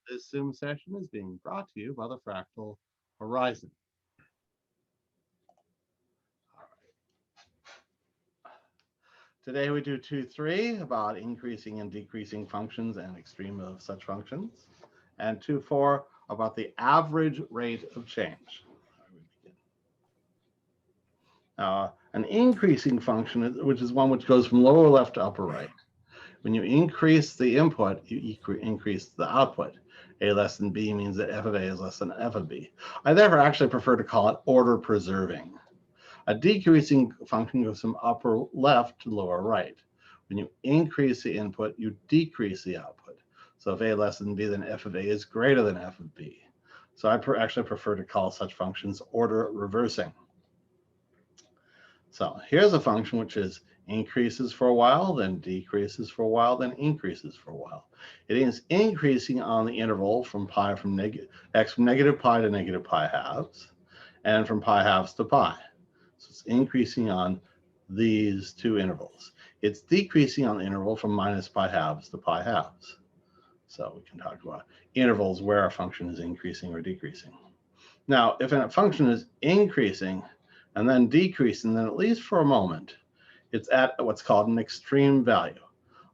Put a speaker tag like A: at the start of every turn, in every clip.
A: This Zoom session is being brought to you by the Fractal Horizon. Today we do 2.3 about increasing and decreasing functions and extreme of such functions, and 2.4 about the average rate of change. An increasing function, which is one which goes from lower left to upper right. When you increase the input, you increase the output. A less than B means that f of A is less than f of B. I therefore actually prefer to call it order preserving. A decreasing function goes from upper left to lower right. When you increase the input, you decrease the output. So if A less than B, then f of A is greater than f of B. So I actually prefer to call such functions order reversing. So here's a function which is increases for a while, then decreases for a while, then increases for a while. It is increasing on the interval from pi from x from negative pi to negative pi halves, and from pi halves to pi. So it's increasing on these two intervals. It's decreasing on the interval from minus pi halves to pi halves. So we can talk about intervals where a function is increasing or decreasing. Now, if a function is increasing and then decreasing, then at least for a moment, it's at what's called an extreme value.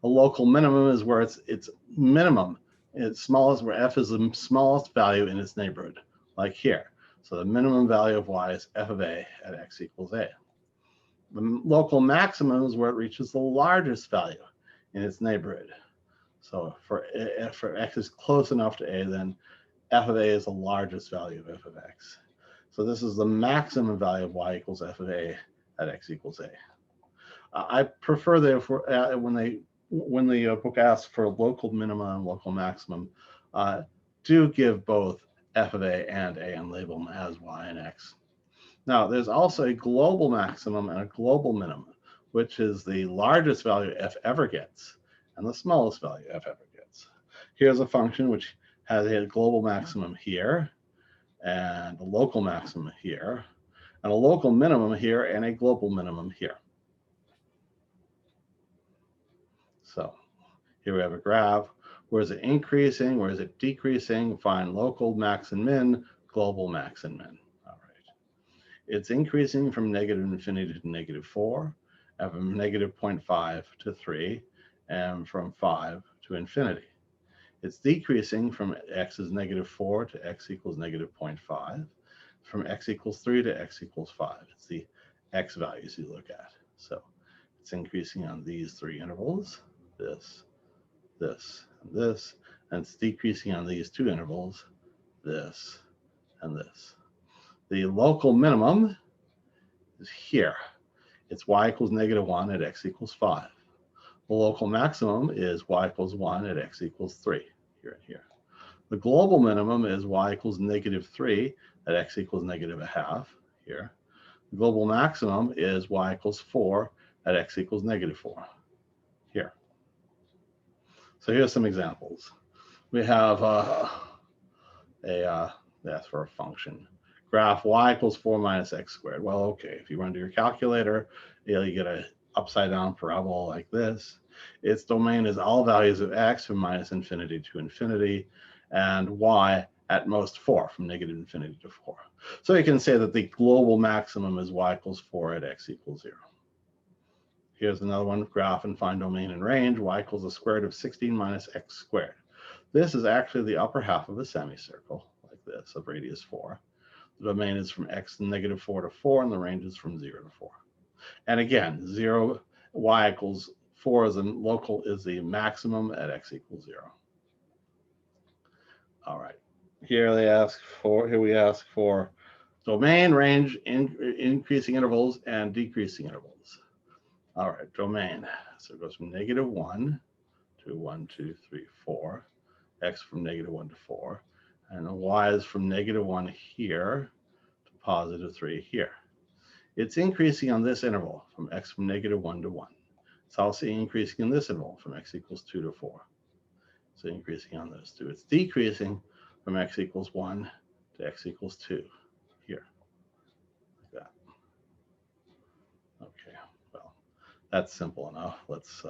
A: A local minimum is where it's minimum. It's smallest, where f is the smallest value in its neighborhood, like here. So the minimum value of y is f of a at x equals a. The local maximum is where it reaches the largest value in its neighborhood. So for x is close enough to a, then f of a is the largest value of f of x. So this is the maximum value of y equals f of a at x equals a. I prefer that when the book asks for local minima and local maximum, do give both f of a and label them as y and x. Now, there's also a global maximum and a global minimum, which is the largest value f ever gets and the smallest value f ever gets. Here's a function which has a global maximum here and a local maximum here and a local minimum here and a global minimum here. So here we have a graph. Where is it increasing? Where is it decreasing? Find local max and min, global max and min. All right. It's increasing from negative infinity to negative 4, and from negative 0.5 to 3, and from 5 to infinity. It's decreasing from x is negative 4 to x equals negative 0.5, from x equals 3 to x equals 5. It's the x values you look at. So it's increasing on these three intervals, this, this, and this, and it's decreasing on these two intervals, this, and this. The local minimum is here. It's y equals negative 1 at x equals 5. The local maximum is y equals 1 at x equals 3, here and here. The global minimum is y equals negative 3 at x equals negative a half, here. The global maximum is y equals 4 at x equals negative 4, here. So here's some examples. We have that's for a function. Graph y equals 4 minus x squared. Well, okay, if you run to your calculator, you get an upside down parabola like this. Its domain is all values of x from minus infinity to infinity, and y at most 4, from negative infinity to 4. So you can say that the global maximum is y equals 4 at x equals 0. Here's another one, graph and find domain and range. Y equals the square root of 16 minus x squared. This is actually the upper half of a semicircle, like this, of radius 4. The domain is from x negative 4 to 4, and the range is from 0 to 4. And again, 0, y equals 4 is the maximum at x equals 0. All right. Here we ask for domain, range, increasing intervals, and decreasing intervals. All right, domain. So it goes from negative 1 to 1, 2, 3, 4. X from negative 1 to 4. And y is from negative 1 here to positive 3 here. It's increasing on this interval from x from negative 1 to 1. It's also increasing in this interval from x equals 2 to 4. So increasing on those two. It's decreasing from x equals 1 to x equals 2 here. Like that. Okay, well, that's simple enough. Let's